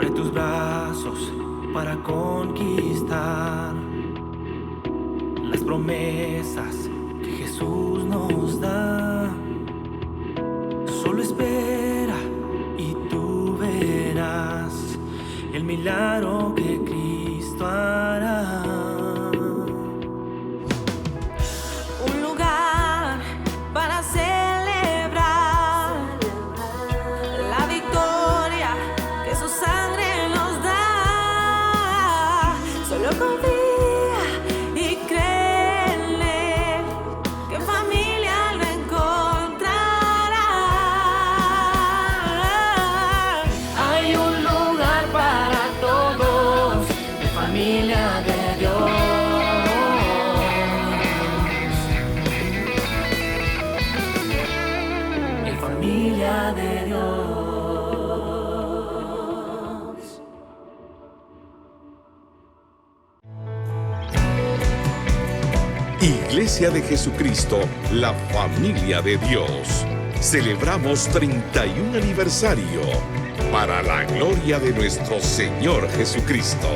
a tus brazos para conquistar las promesas que Jesús nos da. Solo espera y tú verás el milagro que Cristo hará. Un lugar para celebrar la victoria que su sangre nos da. Solo confía y créele que en familia lo encontrará. Hay un lugar para todos, de familia de Dios. En familia de Dios. Iglesia de Jesucristo, la familia de Dios. Celebramos 31 aniversario para la gloria de nuestro Señor Jesucristo.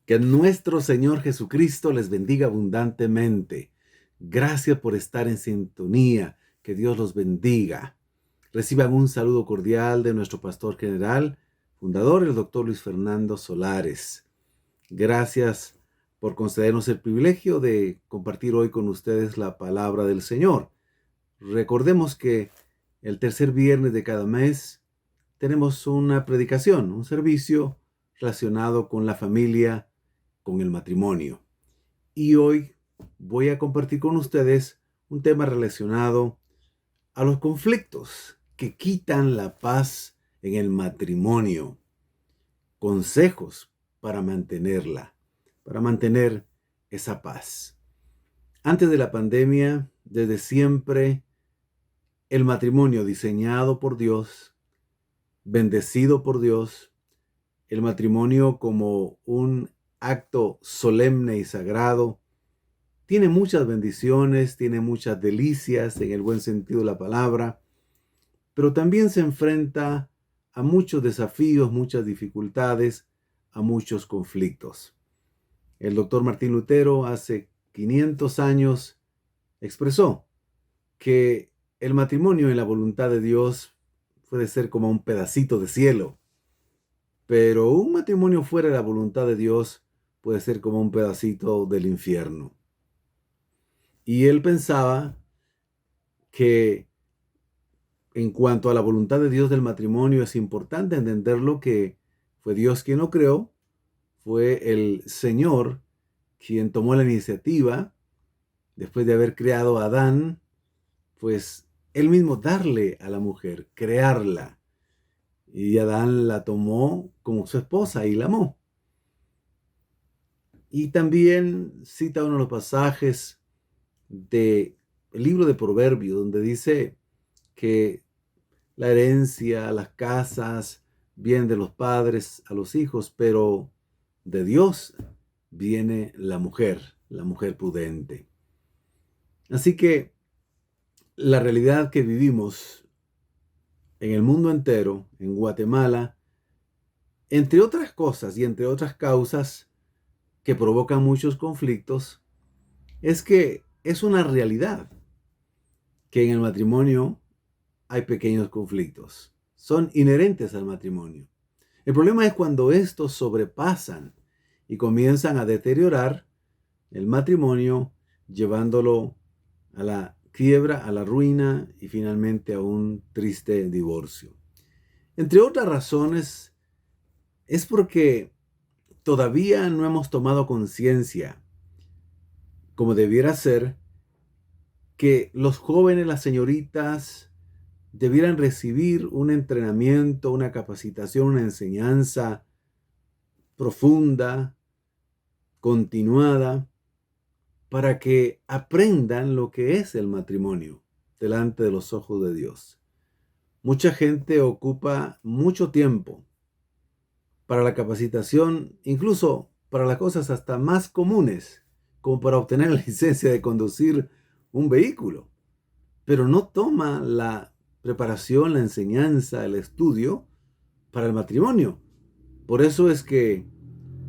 Que nuestro Señor Jesucristo les bendiga abundantemente. Gracias por estar en sintonía. Que Dios los bendiga. Reciban un saludo cordial de nuestro pastor general, fundador, el doctor Luis Fernando Solares. Gracias por concedernos el privilegio de compartir hoy con ustedes la palabra del Señor. Recordemos que el tercer viernes de cada mes tenemos una predicación, un servicio relacionado con la familia, con el matrimonio. Y hoy voy a compartir con ustedes un tema relacionado a los conflictos que quitan la paz en el matrimonio. Consejos para mantenerla, para mantener esa paz. Antes de la pandemia, desde siempre, el matrimonio diseñado por Dios, bendecido por Dios, el matrimonio como un acto solemne y sagrado, tiene muchas bendiciones, tiene muchas delicias en el buen sentido de la palabra, pero también se enfrenta a muchos desafíos, muchas dificultades, a muchos conflictos. El doctor Martín Lutero hace 500 años expresó que el matrimonio en la voluntad de Dios puede ser como un pedacito de cielo, pero un matrimonio fuera de la voluntad de Dios puede ser como un pedacito del infierno. Y él pensaba que en cuanto a la voluntad de Dios del matrimonio es importante entenderlo, que fue Dios quien lo creó, fue el Señor quien tomó la iniciativa después de haber creado a Adán, pues él mismo darle a la mujer, crearla. Y Adán la tomó como su esposa y la amó. Y también cita uno de los pasajes del libro de Proverbios, donde dice que la herencia, las casas, vienen de los padres a los hijos, pero de Dios viene la mujer prudente. Así que la realidad que vivimos en el mundo entero, en Guatemala, entre otras cosas y entre otras causas que provocan muchos conflictos, es que es una realidad que en el matrimonio hay pequeños conflictos. Son inherentes al matrimonio. El problema es cuando estos sobrepasan y comienzan a deteriorar el matrimonio, llevándolo a la quiebra, a la ruina y finalmente a un triste divorcio. Entre otras razones, es porque todavía no hemos tomado conciencia, como debiera ser, que los jóvenes, las señoritas, debieran recibir un entrenamiento, una capacitación, una enseñanza profunda, continuada, para que aprendan lo que es el matrimonio, delante de los ojos de Dios. Mucha gente ocupa mucho tiempo para la capacitación, incluso para las cosas hasta más comunes, como para obtener la licencia de conducir un vehículo, pero no toma la preparación, la enseñanza, el estudio para el matrimonio. Por eso es que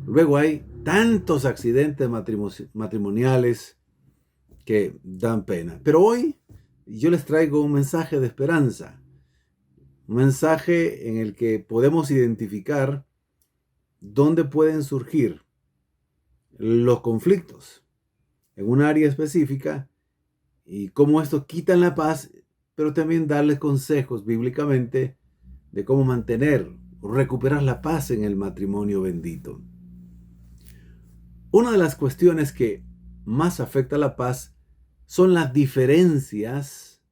luego hay tantos accidentes matrimoniales que dan pena. Pero hoy yo les traigo un mensaje de esperanza, un mensaje en el que podemos identificar dónde pueden surgir los conflictos en un área específica y cómo estos quitan la paz, pero también darles consejos bíblicamente de cómo mantener o recuperar la paz en el matrimonio bendito. Una de las cuestiones que más afecta la paz son las diferencias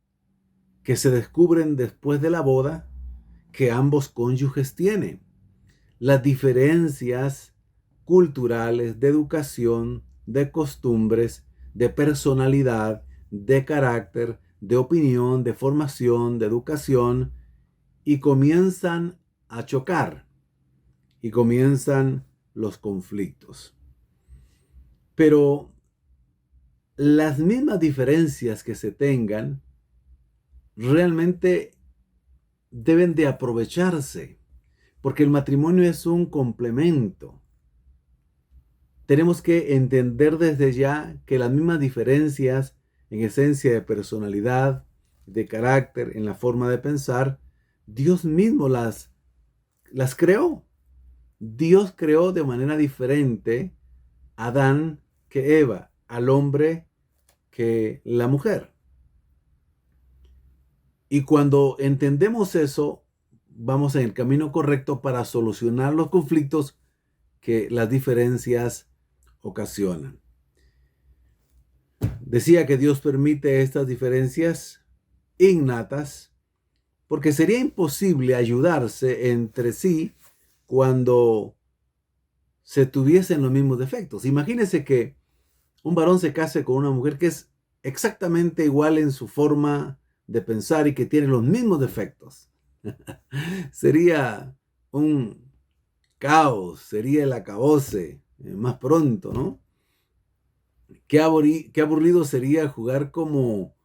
que se descubren después de la boda que ambos cónyuges tienen. Las diferencias culturales, de educación, de costumbres, de personalidad, de carácter, de opinión, de formación, de educación, y comienzan a chocar y comienzan los conflictos. Pero las mismas diferencias que se tengan realmente deben de aprovecharse, porque el matrimonio es un complemento. Tenemos que entender desde ya que las mismas diferencias en esencia de personalidad, de carácter, en la forma de pensar, Dios mismo las creó. Dios creó de manera diferente a Adán que Eva, al hombre que la mujer. Y cuando entendemos eso, vamos en el camino correcto para solucionar los conflictos que las diferencias ocasionan. Decía que Dios permite estas diferencias innatas porque sería imposible ayudarse entre sí cuando se tuviesen los mismos defectos. Imagínense que un varón se case con una mujer que es exactamente igual en su forma de pensar y que tiene los mismos defectos. Sería un caos, sería el acabose más pronto, ¿no? Qué aburrido sería jugar como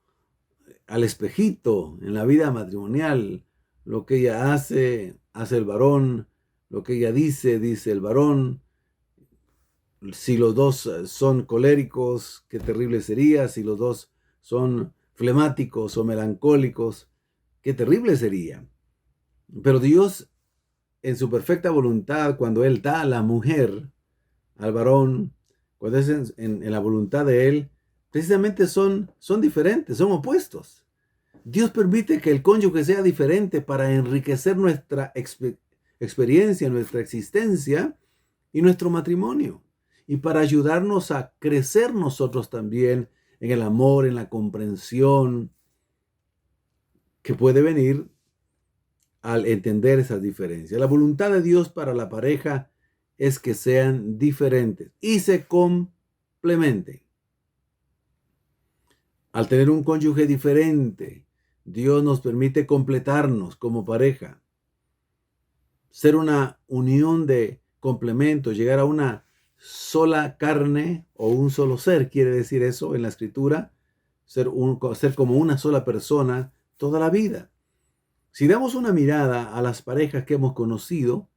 al espejito en la vida matrimonial. Lo que ella hace, hace el varón. Lo que ella dice, dice el varón. Si los dos son coléricos, qué terrible sería. Si los dos son flemáticos o melancólicos, qué terrible sería. Pero Dios, en su perfecta voluntad, cuando Él da a la mujer, al varón, cuando es en la voluntad de Él, precisamente son diferentes, son opuestos. Dios permite que el cónyuge sea diferente para enriquecer nuestra experiencia, nuestra existencia y nuestro matrimonio. Y para ayudarnos a crecer nosotros también en el amor, en la comprensión que puede venir al entender esas diferencias. La voluntad de Dios para la pareja es que sean diferentes y se complementen. Al tener un cónyuge diferente, Dios nos permite completarnos como pareja, ser una unión de complementos, llegar a una sola carne o un solo ser, quiere decir eso en la Escritura, ser como una sola persona toda la vida. Si damos una mirada a las parejas que hemos conocido,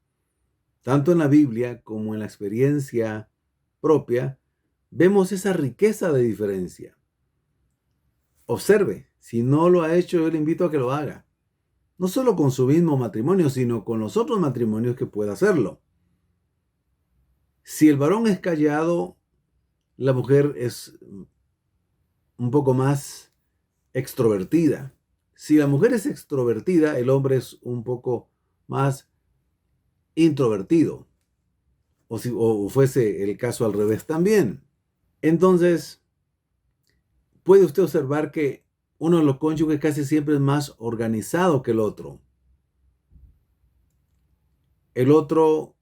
tanto en la Biblia como en la experiencia propia, vemos esa riqueza de diferencia. Observe, si no lo ha hecho, yo le invito a que lo haga. No solo con su mismo matrimonio, sino con los otros matrimonios que pueda hacerlo. Si el varón es callado, la mujer es un poco más extrovertida. Si la mujer es extrovertida, el hombre es un poco más introvertido. O fuese el caso al revés también. Entonces, puede usted observar que uno de los cónyuges casi siempre es más organizado que el otro. El otro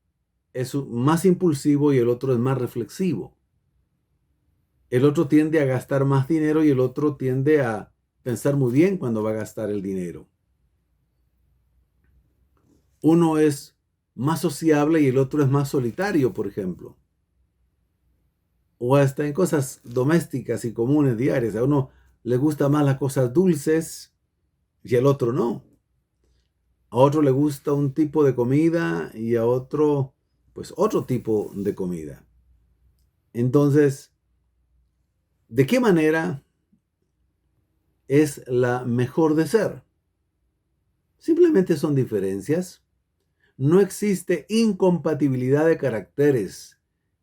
es más impulsivo y el otro es más reflexivo. El otro tiende a gastar más dinero y el otro tiende a pensar muy bien cuando va a gastar el dinero. Uno es más sociable y el otro es más solitario, por ejemplo. O hasta en cosas domésticas y comunes diarias. A uno le gustan más las cosas dulces y al otro no. A otro le gusta un tipo de comida y a otro, pues otro tipo de comida. Entonces, ¿de qué manera es la mejor de ser? Simplemente son diferencias. No existe incompatibilidad de caracteres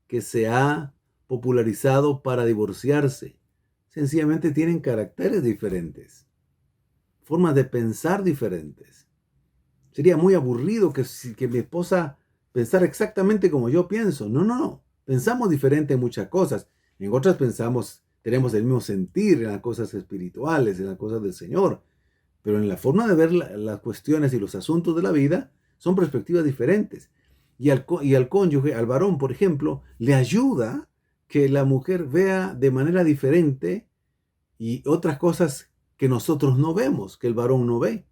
que se ha popularizado para divorciarse. Sencillamente tienen caracteres diferentes, formas de pensar diferentes. Sería muy aburrido que mi esposa pensara exactamente como yo pienso. No, no, no. Pensamos diferente en muchas cosas. En otras tenemos el mismo sentir en las cosas espirituales, en las cosas del Señor. Pero en la forma de ver las cuestiones y los asuntos de la vida, son perspectivas diferentes. Y al cónyuge, al varón, por ejemplo, le ayuda que la mujer vea de manera diferente y otras cosas que nosotros no vemos, que el varón no ve.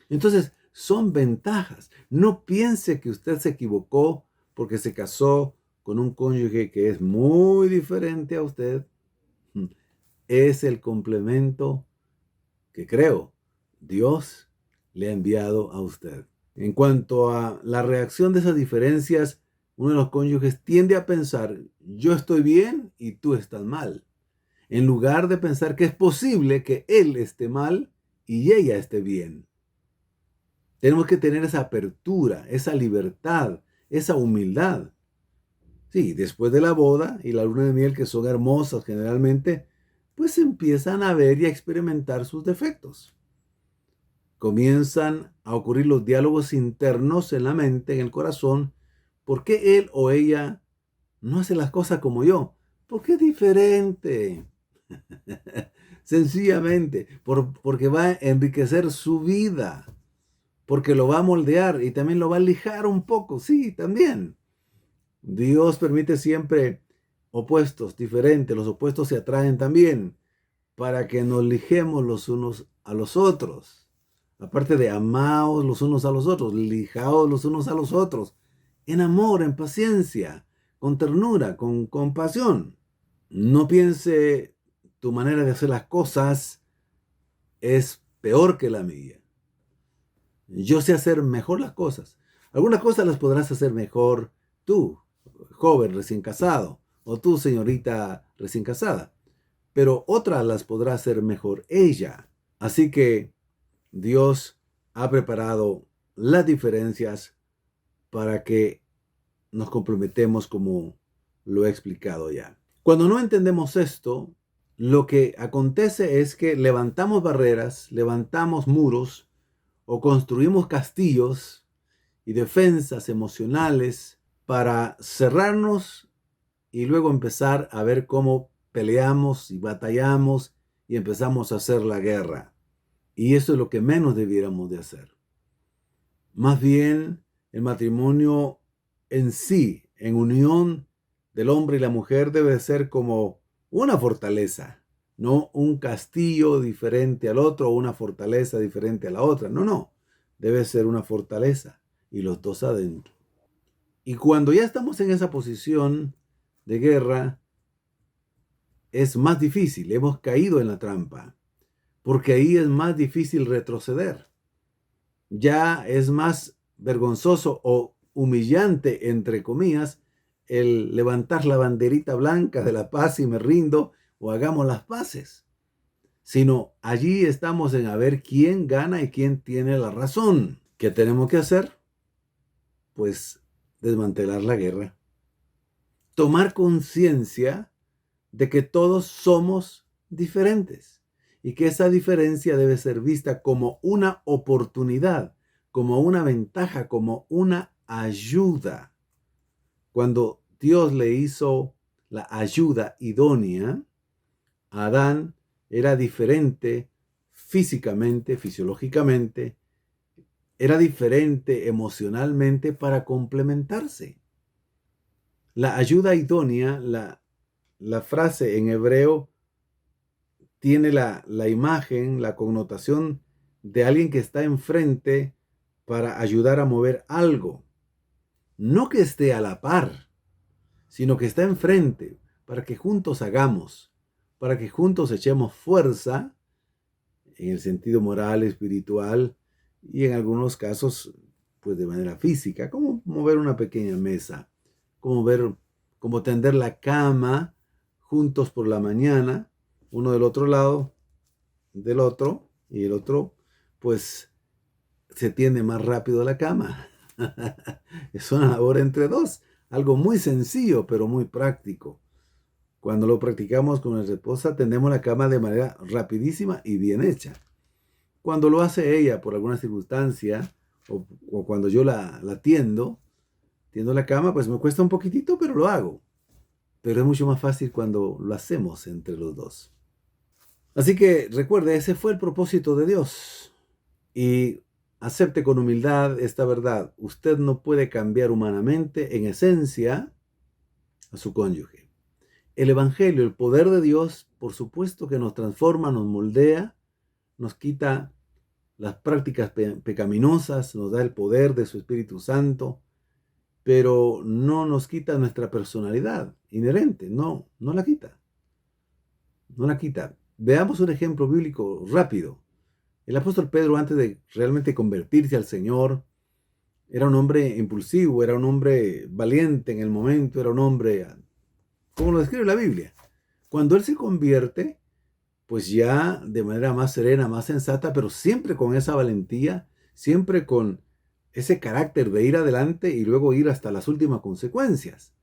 Entonces, son ventajas. No piense que usted se equivocó porque se casó con un cónyuge que es muy diferente a usted. Es el complemento que creo Dios le ha enviado a usted. En cuanto a la reacción de esas diferencias, uno de los cónyuges tiende a pensar, yo estoy bien y tú estás mal, en lugar de pensar que es posible que él esté mal y ella esté bien. Tenemos que tener esa apertura, esa libertad, esa humildad. Sí, después de la boda y la luna de miel, que son hermosas generalmente, pues empiezan a ver y a experimentar sus defectos. Comienzan a ocurrir los diálogos internos en la mente, en el corazón. ¿Por qué él o ella no hace las cosas como yo? Porque es diferente. Sencillamente, porque va a enriquecer su vida, porque lo va a moldear y también lo va a lijar un poco. Sí, también. Dios permite siempre opuestos, diferentes. Los opuestos se atraen también para que nos lijemos los unos a los otros. Aparte de amaos los unos a los otros, lijaos los unos a los otros, en amor, en paciencia, con ternura, con compasión. No piense tu manera de hacer las cosas es peor que la mía. Yo sé hacer mejor las cosas. Algunas cosas las podrás hacer mejor tú, joven recién casado, o tú, señorita recién casada, pero otras las podrá hacer mejor ella. Así que Dios ha preparado las diferencias para que nos comprometemos como lo he explicado ya. Cuando no entendemos esto, lo que acontece es que levantamos barreras, levantamos muros o construimos castillos y defensas emocionales para cerrarnos y luego empezar a ver cómo peleamos y batallamos y empezamos a hacer la guerra. Y eso es lo que menos debiéramos de hacer. Más bien, el matrimonio en sí, en unión del hombre y la mujer, debe ser como una fortaleza, no un castillo diferente al otro o una fortaleza diferente a la otra. No, no. Debe ser una fortaleza y los dos adentro. Y cuando ya estamos en esa posición de guerra, es más difícil. Hemos caído en la trampa, porque ahí es más difícil retroceder. Ya es más vergonzoso o humillante, entre comillas, el levantar la banderita blanca de la paz y me rindo o hagamos las paces. Sino allí estamos en a ver quién gana y quién tiene la razón. ¿Qué tenemos que hacer? Pues desmantelar la guerra. Tomar conciencia de que todos somos diferentes y que esa diferencia debe ser vista como una oportunidad, como una ventaja, como una ayuda. Cuando Dios le hizo la ayuda idónea, Adán era diferente físicamente, fisiológicamente, era diferente emocionalmente para complementarse. La ayuda idónea, la frase en hebreo tiene la imagen, la connotación de alguien que está enfrente para ayudar a mover algo. No que esté a la par, sino que está enfrente para que juntos hagamos, para que juntos echemos fuerza en el sentido moral, espiritual y en algunos casos, pues de manera física, como mover una pequeña mesa, como tender la cama juntos por la mañana, uno del otro lado del otro, y el otro, pues, se tiende más rápido la cama. Es una labor entre dos, algo muy sencillo, pero muy práctico. Cuando lo practicamos con nuestra esposa, tendemos la cama de manera rapidísima y bien hecha. Cuando lo hace ella por alguna circunstancia, o cuando yo la tiendo la cama, pues me cuesta un poquitito, pero lo hago. Pero es mucho más fácil cuando lo hacemos entre los dos. Así que recuerde, ese fue el propósito de Dios. Y acepte con humildad esta verdad. Usted no puede cambiar humanamente, en esencia, a su cónyuge. El Evangelio, el poder de Dios, por supuesto que nos transforma, nos moldea, nos quita las prácticas pecaminosas, nos da el poder de su Espíritu Santo, pero no nos quita nuestra personalidad inherente, no la quita. No la quita. Veamos un ejemplo bíblico rápido. El apóstol Pedro, antes de realmente convertirse al Señor, era un hombre impulsivo, era un hombre valiente en el momento, era un hombre, como lo describe la Biblia. Cuando él se convierte, pues ya de manera más serena, más sensata, pero siempre con esa valentía, siempre con ese carácter de ir adelante y luego ir hasta las últimas consecuencias.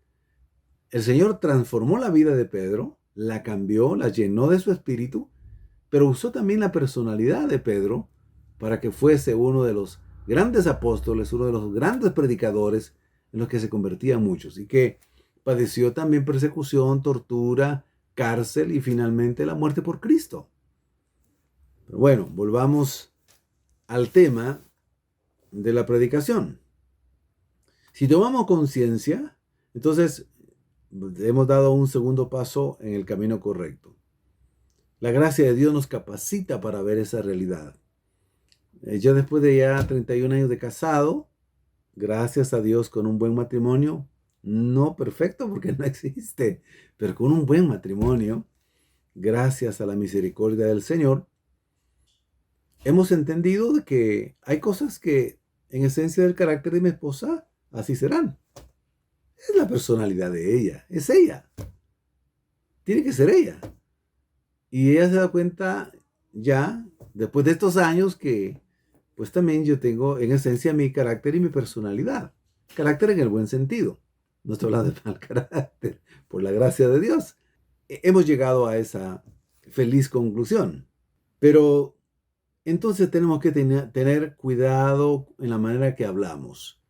El Señor transformó la vida de Pedro, la cambió, la llenó de su espíritu, pero usó también la personalidad de Pedro para que fuese uno de los grandes apóstoles, uno de los grandes predicadores en los que se convertían muchos, y que padeció también persecución, tortura, cárcel y finalmente la muerte por Cristo. Pero bueno, volvamos al tema de la predicación. Si tomamos conciencia, entonces hemos dado un segundo paso en el camino correcto. La gracia de Dios nos capacita para ver esa realidad. Yo después de ya 31 años de casado, gracias a Dios, con un buen matrimonio, no perfecto porque no existe, pero con un buen matrimonio, gracias a la misericordia del Señor, hemos entendido de que hay cosas que en esencia del carácter de mi esposa así serán. Es la personalidad de ella, es ella. Tiene que ser ella. Y ella se da cuenta ya, después de estos años, que pues también yo tengo en esencia mi carácter y mi personalidad. Carácter en el buen sentido. No estoy hablando de mal carácter, por la gracia de Dios. Hemos llegado a esa feliz conclusión. Pero entonces tenemos que tener cuidado en la manera que hablamos.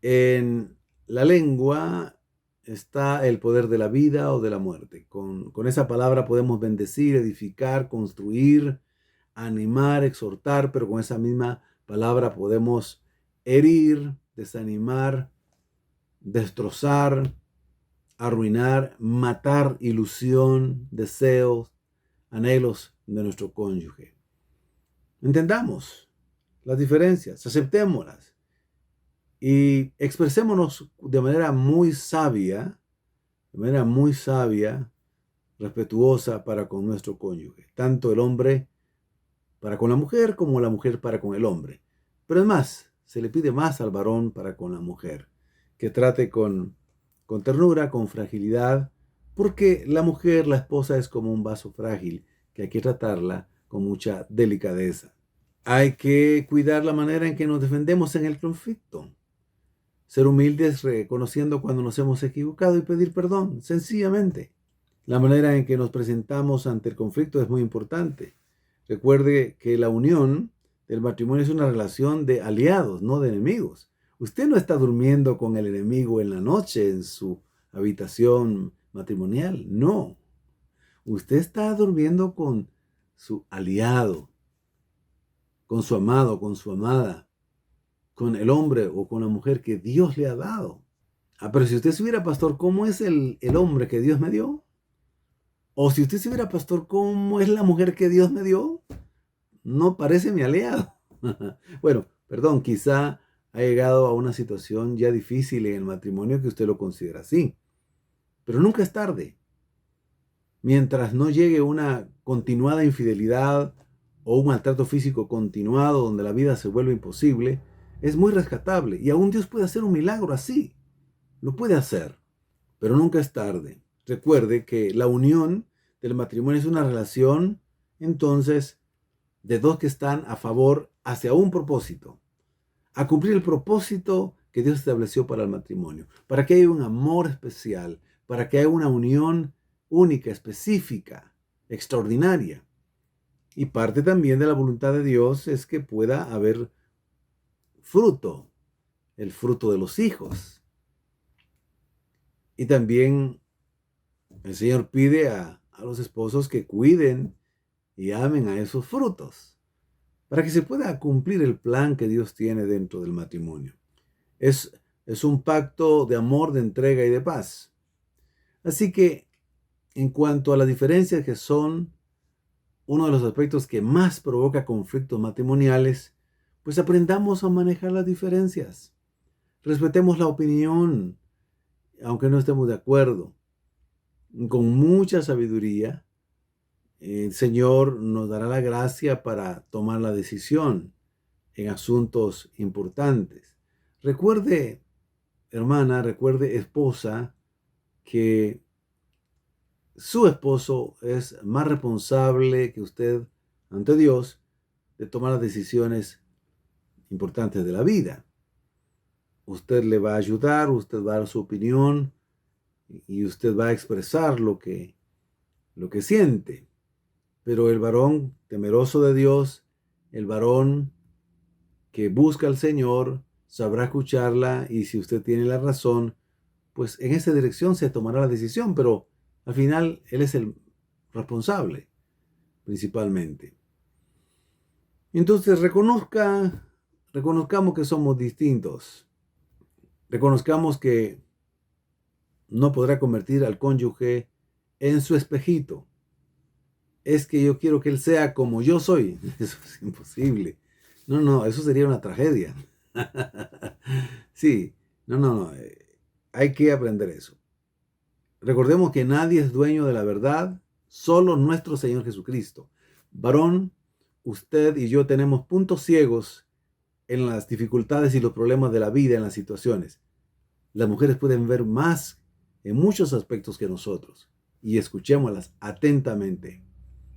En la lengua está el poder de la vida o de la muerte. Con esa palabra podemos bendecir, edificar, construir, animar, exhortar, pero con esa misma palabra podemos herir, desanimar, destrozar, arruinar, matar ilusión, deseos, anhelos de nuestro cónyuge. Entendamos las diferencias, aceptémoslas y expresémonos de manera muy sabia, respetuosa para con nuestro cónyuge, tanto el hombre para con la mujer como la mujer para con el hombre. Pero es más, se le pide más al varón para con la mujer, que trate con ternura, con fragilidad, porque la mujer, la esposa, es como un vaso frágil que hay que tratarla con mucha delicadeza. Hay que cuidar la manera en que nos defendemos en el conflicto. Ser humildes reconociendo cuando nos hemos equivocado y pedir perdón, sencillamente. La manera en que nos presentamos ante el conflicto es muy importante. Recuerde que la unión del matrimonio es una relación de aliados, no de enemigos. Usted no está durmiendo con el enemigo en la noche en su habitación matrimonial, no. Usted está durmiendo con su aliado, con su amado, con su amada, con el hombre o con la mujer que Dios le ha dado. Pero si usted supiera, pastor, ¿cómo es el hombre que Dios me dio? O si usted se viera, pastor, ¿cómo es la mujer que Dios me dio? No parece mi aliado. Bueno, perdón, quizá ha llegado a una situación ya difícil en el matrimonio que usted lo considera así. Pero nunca es tarde. Mientras no llegue una continuada infidelidad o un maltrato físico continuado donde la vida se vuelve imposible, es muy rescatable. Y aún Dios puede hacer un milagro así. Lo puede hacer. Pero nunca es tarde. Recuerde que la unión del matrimonio es una relación, entonces, de dos que están a favor hacia un propósito. A cumplir el propósito que Dios estableció para el matrimonio. Para que haya un amor especial. Para que haya una unión única, específica, extraordinaria. Y parte también de la voluntad de Dios es que pueda haber fruto. El fruto de los hijos. Y también el Señor pide a los esposos que cuiden y amen a esos frutos, para que se pueda cumplir el plan que Dios tiene dentro del matrimonio. Es un pacto de amor, de entrega y de paz. Así que, en cuanto a las diferencias que son uno de los aspectos que más provoca conflictos matrimoniales, pues aprendamos a manejar las diferencias. Respetemos la opinión, aunque no estemos de acuerdo. Con mucha sabiduría, el Señor nos dará la gracia para tomar la decisión en asuntos importantes. Recuerde, hermana, recuerde, esposa, que su esposo es más responsable que usted ante Dios de tomar las decisiones importantes de la vida. Usted le va a ayudar, usted va a dar su opinión y usted va a expresar lo que siente. Pero el varón temeroso de Dios, el varón que busca al Señor, sabrá escucharla, y si usted tiene la razón, pues en esa dirección se tomará la decisión, pero al final él es el responsable, principalmente. Entonces reconozcamos que somos distintos. Reconozcamos que no podrá convertir al cónyuge en su espejito. Es que yo quiero que él sea como yo soy. Eso es imposible. No, eso sería una tragedia. Sí, no. Hay que aprender eso. Recordemos que nadie es dueño de la verdad, solo nuestro Señor Jesucristo. Varón, usted y yo tenemos puntos ciegos en las dificultades y los problemas de la vida, en las situaciones. Las mujeres pueden ver más en muchos aspectos que nosotros, y escuchémoslas atentamente.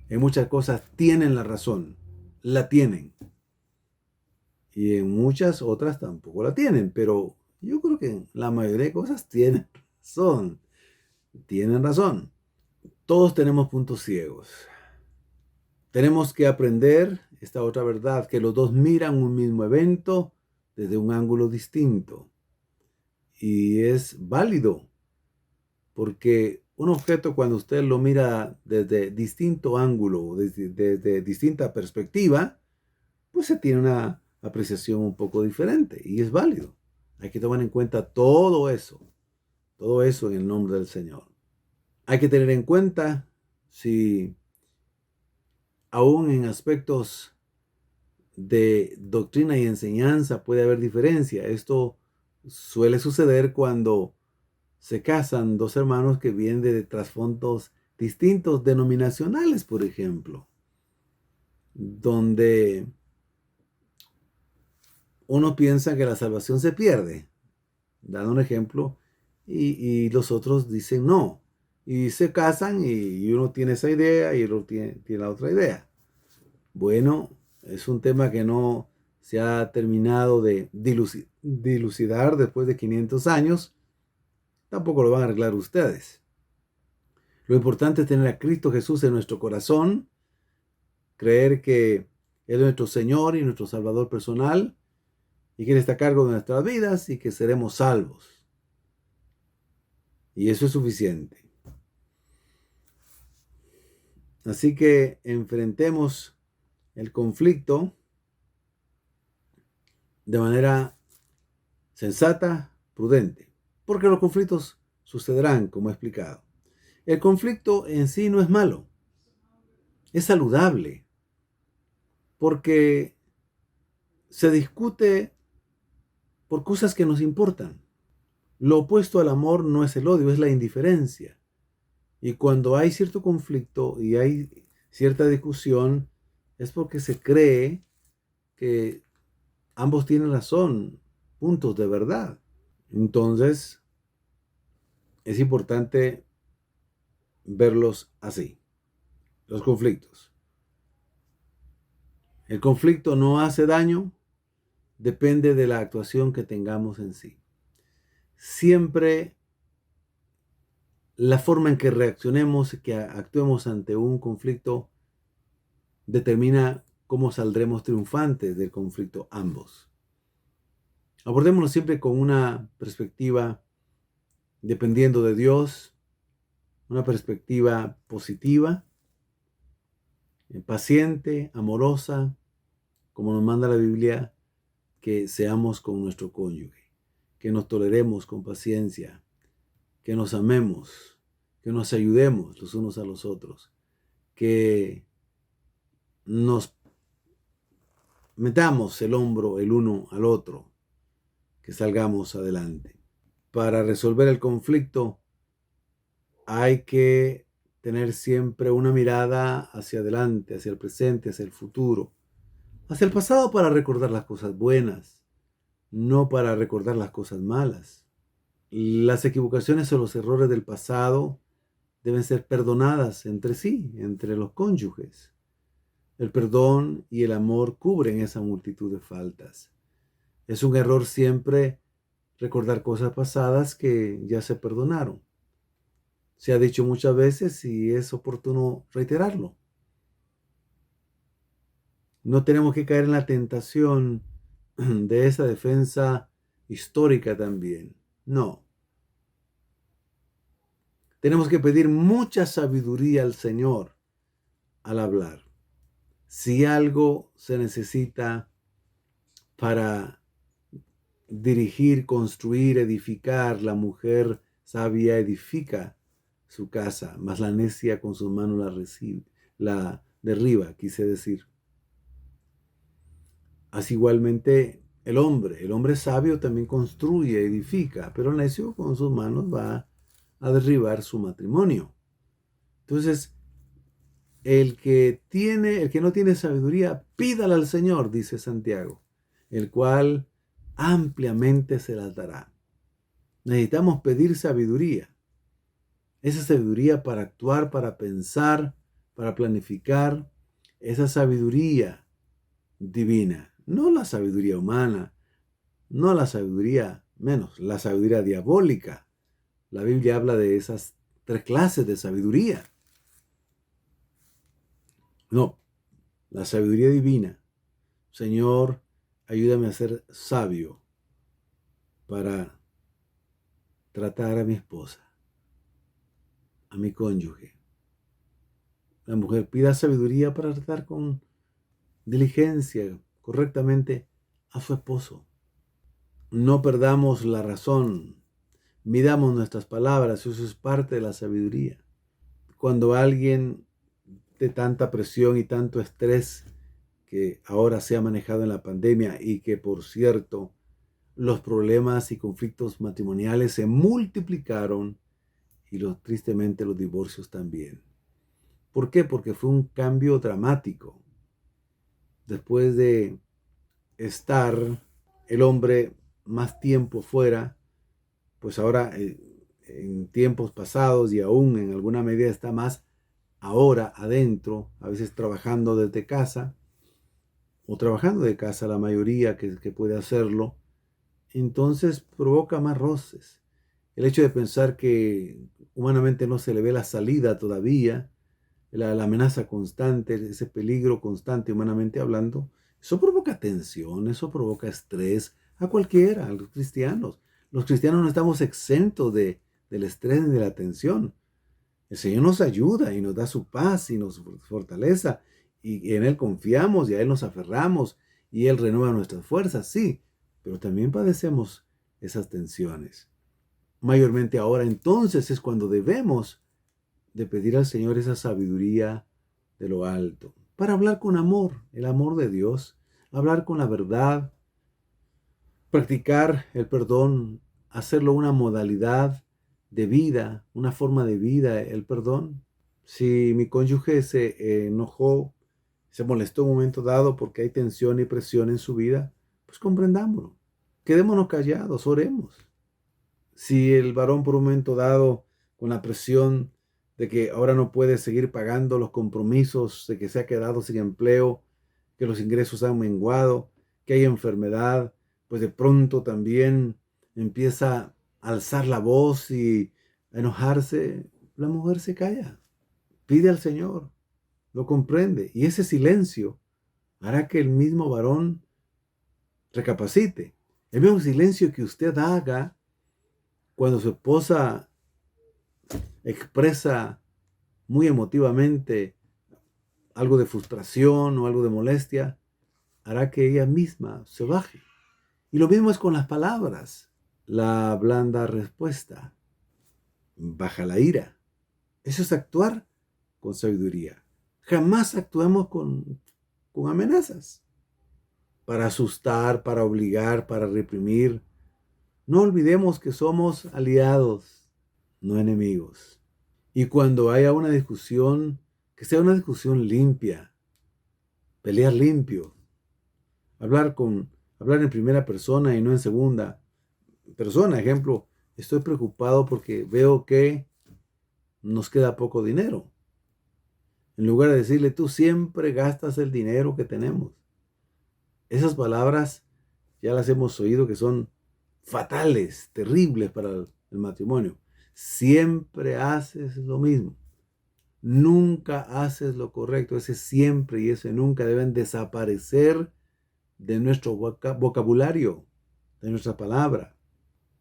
En muchas cosas tienen la razón, la tienen. Y en muchas otras tampoco la tienen, pero yo creo que en la mayoría de cosas tienen razón. Tienen razón. Todos tenemos puntos ciegos. Tenemos que aprender esta otra verdad, que los dos miran un mismo evento desde un ángulo distinto. Y es válido, porque un objeto, cuando usted lo mira desde distinto ángulo, desde distinta perspectiva, pues se tiene una apreciación un poco diferente, y es válido. Hay que tomar en cuenta todo eso en el nombre del Señor. Hay que tener en cuenta si aún en aspectos de doctrina y enseñanza puede haber diferencia. Esto suele suceder cuando se casan dos hermanos que vienen de trasfondos distintos, denominacionales, por ejemplo, donde uno piensa que la salvación se pierde, dando un ejemplo, y los otros dicen no, y se casan, y uno tiene esa idea y el otro tiene la otra idea. Bueno, es un tema que no se ha terminado de dilucidar después de 500 años. Tampoco lo van a arreglar ustedes. Lo importante es tener a Cristo Jesús en nuestro corazón, creer que Él es nuestro Señor y nuestro Salvador personal, y que Él está a cargo de nuestras vidas y que seremos salvos. Y eso es suficiente. Así que enfrentemos el conflicto de manera sensata, prudente, porque los conflictos sucederán, como he explicado. El conflicto en sí no es malo, es saludable, porque se discute por cosas que nos importan. Lo opuesto al amor no es el odio, es la indiferencia. Y cuando hay cierto conflicto y hay cierta discusión, es porque se cree que ambos tienen razón, puntos de verdad. Entonces, es importante verlos así, los conflictos. El conflicto no hace daño, depende de la actuación que tengamos en sí. Siempre la forma en que reaccionemos, que actuemos ante un conflicto, determina cómo saldremos triunfantes del conflicto ambos. Abordémoslo siempre con una perspectiva dependiendo de Dios, una perspectiva positiva, paciente, amorosa, como nos manda la Biblia, que seamos con nuestro cónyuge, que nos toleremos con paciencia, que nos amemos, que nos ayudemos los unos a los otros, que nos metamos el hombro el uno al otro, que salgamos adelante. Para resolver el conflicto hay que tener siempre una mirada hacia adelante, hacia el presente, hacia el futuro, hacia el pasado para recordar las cosas buenas, no para recordar las cosas malas. Las equivocaciones o los errores del pasado deben ser perdonadas entre sí, entre los cónyuges. El perdón y el amor cubren esa multitud de faltas. Es un error siempre recordar cosas pasadas que ya se perdonaron. Se ha dicho muchas veces y es oportuno reiterarlo. No tenemos que caer en la tentación de esa defensa histórica también. No. Tenemos que pedir mucha sabiduría al Señor al hablar. Si algo se necesita para dirigir, construir, edificar, la mujer sabia edifica su casa, mas la necia con sus manos la derriba, quise decir. Así igualmente el hombre sabio también construye, edifica, pero el necio con sus manos va a derribar su matrimonio. Entonces, el que no tiene sabiduría, pídala al Señor, dice Santiago, el cual ampliamente se las dará. Necesitamos pedir sabiduría. Esa sabiduría para actuar, para pensar, para planificar. Esa sabiduría divina. No la sabiduría humana. No la sabiduría, menos, la sabiduría diabólica. La Biblia habla de esas 3 clases de sabiduría. No, la sabiduría divina. Señor, ayúdame a ser sabio para tratar a mi esposa, a mi cónyuge. La mujer pida sabiduría para tratar con diligencia, correctamente a su esposo. No perdamos la razón, midamos nuestras palabras, eso es parte de la sabiduría. Cuando alguien de tanta presión y tanto estrés que ahora se ha manejado en la pandemia y que, por cierto, los problemas y conflictos matrimoniales se multiplicaron y tristemente los divorcios también. ¿Por qué? Porque fue un cambio dramático. Después de estar el hombre más tiempo fuera, pues ahora en tiempos pasados y aún en alguna medida está más ahora adentro, a veces trabajando desde casa o trabajando de casa la mayoría que puede hacerlo, entonces provoca más roces. El hecho de pensar que humanamente no se le ve la salida todavía, la amenaza constante, ese peligro constante humanamente hablando, eso provoca tensión, eso provoca estrés a cualquiera, a los cristianos. Los cristianos no estamos exentos del estrés ni de la tensión. El Señor nos ayuda y nos da su paz y nos fortaleza y en Él confiamos y a Él nos aferramos y Él renueva nuestras fuerzas, sí, pero también padecemos esas tensiones. Mayormente ahora entonces es cuando debemos de pedir al Señor esa sabiduría de lo alto, para hablar con amor, el amor de Dios, hablar con la verdad, practicar el perdón, hacerlo una modalidad de vida, una forma de vida, el perdón. Si mi cónyuge se enojó, se molestó en un momento dado porque hay tensión y presión en su vida, pues comprendámoslo. Quedémonos callados, oremos. Si el varón por un momento dado, con la presión de que ahora no puede seguir pagando los compromisos, de que se ha quedado sin empleo, que los ingresos han menguado, que hay enfermedad, pues de pronto también empieza a alzar la voz y a enojarse, la mujer se calla, pide al Señor, lo comprende, y ese silencio hará que el mismo varón recapacite. El mismo silencio que usted haga cuando su esposa expresa muy emotivamente algo de frustración o algo de molestia, hará que ella misma se baje. Y lo mismo es con las palabras. La blanda respuesta baja la ira. Eso es actuar con sabiduría. Jamás actuamos con amenazas para asustar, para obligar, para reprimir. No olvidemos que somos aliados, no enemigos. Y cuando haya una discusión, que sea una discusión limpia, pelear limpio, hablar en primera persona y no en segunda persona. Ejemplo, estoy preocupado porque veo que nos queda poco dinero. En lugar de decirle, tú siempre gastas el dinero que tenemos. Esas palabras ya las hemos oído que son fatales, terribles para el matrimonio. Siempre haces lo mismo. Nunca haces lo correcto. Ese siempre y ese nunca deben desaparecer de nuestro vocabulario, de nuestra palabra.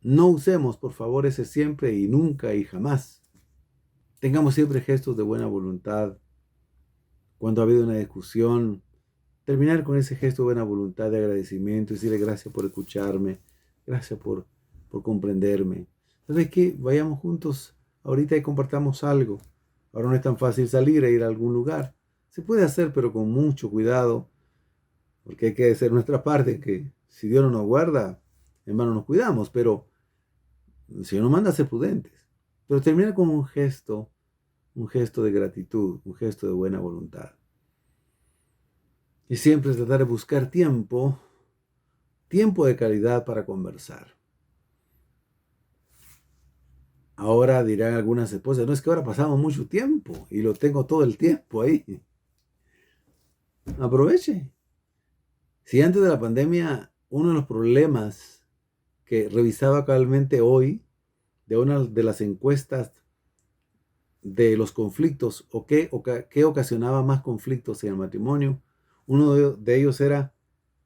No usemos, por favor, ese siempre y nunca y jamás. Tengamos siempre gestos de buena voluntad. Cuando ha habido una discusión, terminar con ese gesto de buena voluntad, de agradecimiento, y decirle gracias por escucharme, gracias por comprenderme. ¿Sabes qué? Vayamos juntos ahorita y compartamos algo. Ahora no es tan fácil salir e ir a algún lugar. Se puede hacer, pero con mucho cuidado, porque hay que hacer nuestra parte, que si Dios no nos guarda, en vano nos cuidamos, pero el Señor nos manda a ser prudentes. Pero termina con un gesto de gratitud, un gesto de buena voluntad. Y siempre es tratar de buscar tiempo de calidad para conversar. Ahora dirán algunas esposas, no es que ahora pasamos mucho tiempo y lo tengo todo el tiempo ahí. Aproveche. Si antes de la pandemia uno de los problemas que revisaba cabalmente hoy de una de las encuestas de los conflictos o qué ocasionaba más conflictos en el matrimonio, uno de ellos era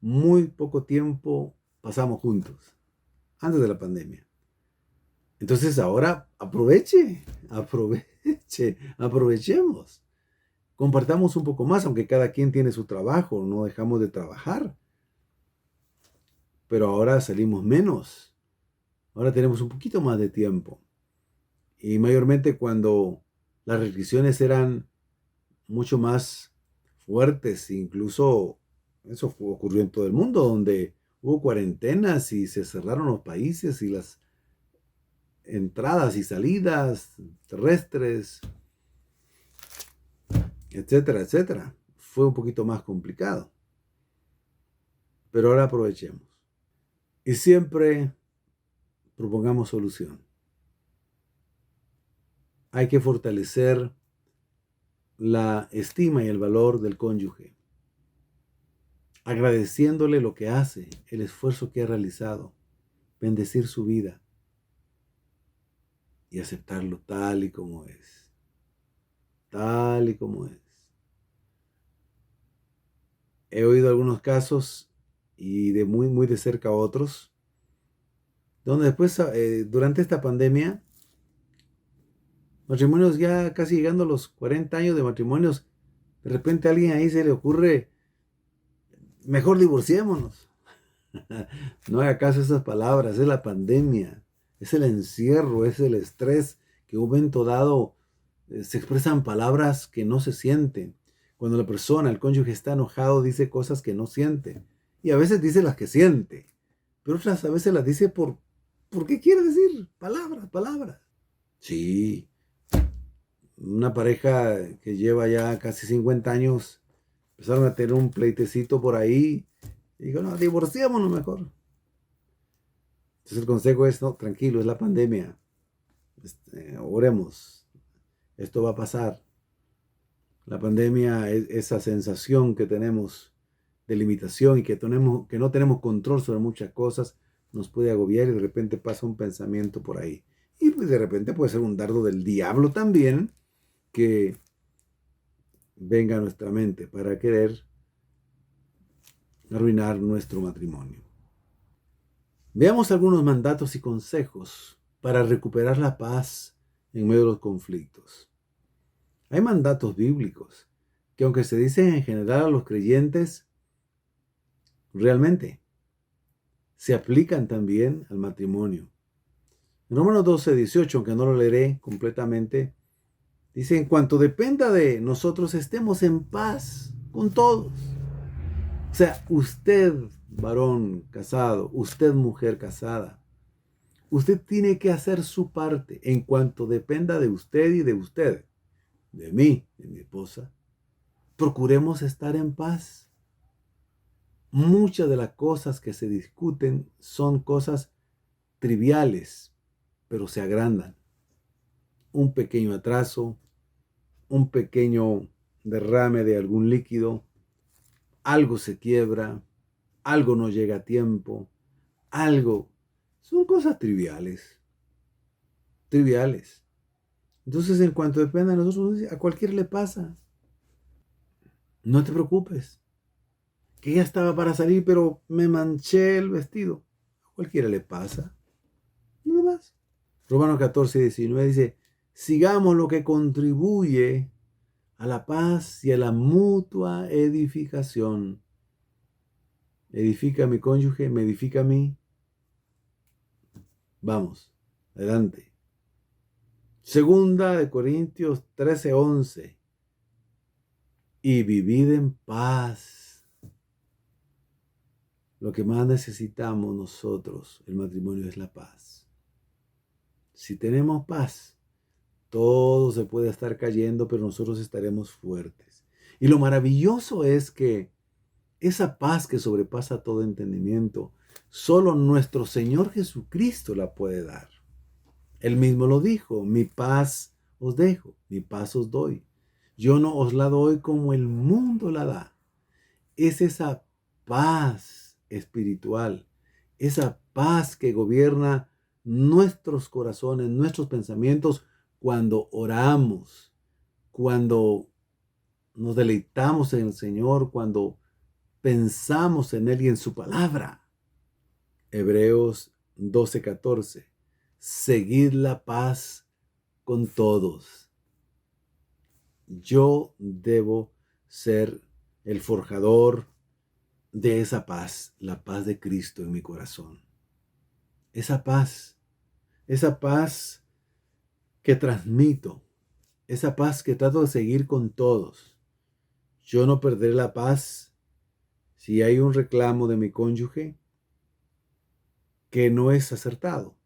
muy poco tiempo pasamos juntos antes de la pandemia. Entonces ahora aprovechemos. Compartamos un poco más, aunque cada quien tiene su trabajo, no dejamos de trabajar. Pero ahora salimos menos. Ahora tenemos un poquito más de tiempo. Y mayormente cuando las restricciones eran mucho más fuertes, incluso eso ocurrió en todo el mundo, donde hubo cuarentenas y se cerraron los países y las entradas y salidas terrestres, etcétera, etcétera. Fue un poquito más complicado. Pero ahora aprovechemos. Y siempre propongamos solución. Hay que fortalecer la estima y el valor del cónyuge, agradeciéndole lo que hace, el esfuerzo que ha realizado, bendecir su vida y aceptarlo tal y como es. Tal y como es. He oído algunos casos y de muy de cerca otros, donde después, durante esta pandemia, matrimonios ya casi llegando a los 40 años de matrimonios, de repente a alguien ahí se le ocurre, mejor divorciémonos. No haga caso a esas palabras, es la pandemia, es el encierro, es el estrés que en un momento dado se expresan palabras que no se sienten. Cuando la persona, el cónyuge está enojado, dice cosas que no siente. Y a veces dice las que siente. Pero otras a veces las dice porque quiere decir palabras. Sí, una pareja que lleva ya casi 50 años, empezaron a tener un pleitecito por ahí. Y dijo, no, divorciémonos mejor. Entonces el consejo es, no, tranquilo, es la pandemia. Oremos. Esto va a pasar. La pandemia es esa sensación que tenemos de limitación y que no tenemos control sobre muchas cosas, nos puede agobiar y de repente pasa un pensamiento por ahí. Y pues de repente puede ser un dardo del diablo también que venga a nuestra mente para querer arruinar nuestro matrimonio. Veamos algunos mandatos y consejos para recuperar la paz en medio de los conflictos. Hay mandatos bíblicos que, aunque se dicen en general a los creyentes, realmente se aplican también al matrimonio. En Romanos 12:18, aunque no lo leeré completamente, dice, en cuanto dependa de nosotros, estemos en paz con todos. O sea, usted, varón casado, usted, mujer casada, usted tiene que hacer su parte en cuanto dependa de usted y de usted, de mí, de mi esposa. Procuremos estar en paz. Muchas de las cosas que se discuten son cosas triviales, pero se agrandan. Un pequeño atraso, un pequeño derrame de algún líquido, algo se quiebra, algo no llega a tiempo, algo. Son cosas triviales. Triviales. Entonces, en cuanto dependa de nosotros, a cualquiera le pasa. No te preocupes. Que ya estaba para salir, pero me manché el vestido. A cualquiera le pasa. Nada más. Romanos 14:19 dice, sigamos lo que contribuye a la paz y a la mutua edificación. Edifica a mi cónyuge, me edifica a mí. Vamos, adelante. Segunda de Corintios 13:11. Y vivid en paz. Lo que más necesitamos nosotros, el matrimonio, es la paz. Si tenemos paz, todo se puede estar cayendo, pero nosotros estaremos fuertes. Y lo maravilloso es que esa paz que sobrepasa todo entendimiento, solo nuestro Señor Jesucristo la puede dar. Él mismo lo dijo, mi paz os dejo, mi paz os doy. Yo no os la doy como el mundo la da. Es esa paz espiritual, esa paz que gobierna nuestros corazones, nuestros pensamientos, cuando oramos, cuando nos deleitamos en el Señor, cuando pensamos en Él y en su palabra. Hebreos 12:14. Seguid la paz con todos. Yo debo ser el forjador de esa paz, la paz de Cristo en mi corazón. Esa paz que transmito, esa paz que trato de seguir con todos. Yo no perderé la paz si hay un reclamo de mi cónyuge que no es acertado.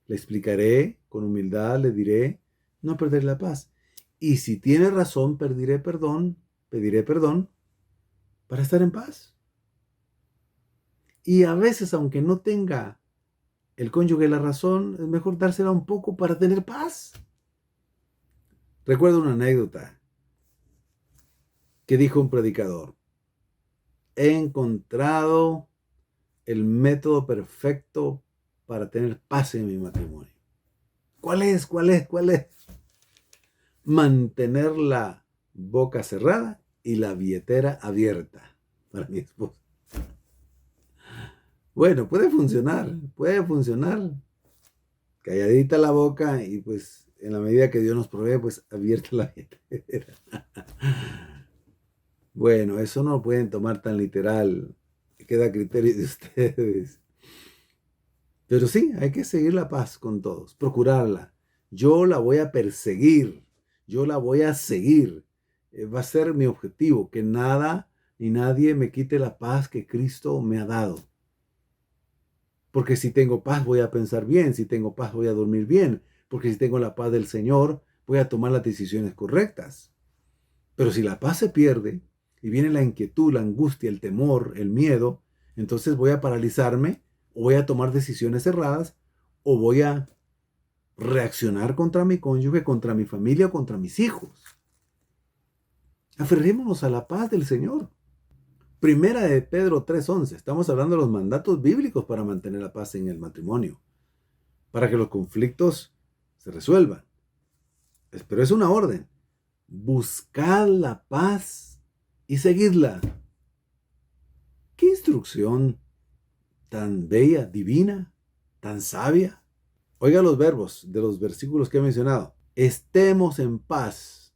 Le explicaré con humildad, le diré, no perderé la paz. Y si tiene razón, pediré perdón para estar en paz. Y a veces, aunque no tenga el cónyuge la razón, es mejor dársela un poco para tener paz. Recuerdo una anécdota que dijo un predicador. He encontrado el método perfecto para tener paz en mi matrimonio. ¿Cuál es? Mantener la boca cerrada y la billetera abierta para mi esposa. Bueno, puede funcionar. Calladita la boca y pues en la medida que Dios nos provee, pues abierta la billetera. Bueno, eso no lo pueden tomar tan literal. Queda a criterio de ustedes. Pero sí, hay que seguir la paz con todos, procurarla. Yo la voy a perseguir. yo la voy a seguir. Va a ser mi objetivo, que nada ni nadie me quite la paz que Cristo me ha dado. Porque si tengo paz voy a pensar bien, si tengo paz voy a dormir bien, porque si tengo la paz del Señor voy a tomar las decisiones correctas. Pero si la paz se pierde y viene la inquietud, la angustia, el temor, el miedo, entonces voy a paralizarme o voy a tomar decisiones erradas o voy a reaccionar contra mi cónyuge, contra mi familia o contra mis hijos. Aferrémonos a la paz del Señor. Primera de Pedro 3:11. Estamos hablando de los mandatos bíblicos para mantener la paz en el matrimonio, para que los conflictos se resuelvan. Pero es una orden. Buscad la paz y seguidla. ¿Qué instrucción tan bella, divina, tan sabia? Oiga los verbos de los versículos que he mencionado. Estemos en paz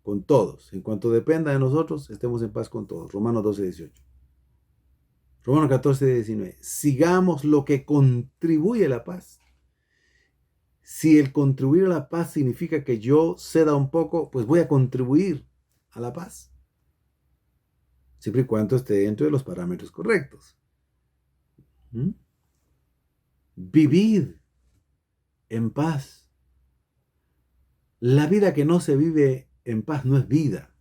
con todos. En cuanto dependa de nosotros, estemos en paz con todos. Romanos 12:18. Romanos 14:19. Sigamos lo que contribuye a la paz. Si el contribuir a la paz significa que yo ceda un poco, pues voy a contribuir a la paz. Siempre y cuando esté dentro de los parámetros correctos. Vivid en paz. La vida que no se vive en paz no es vida.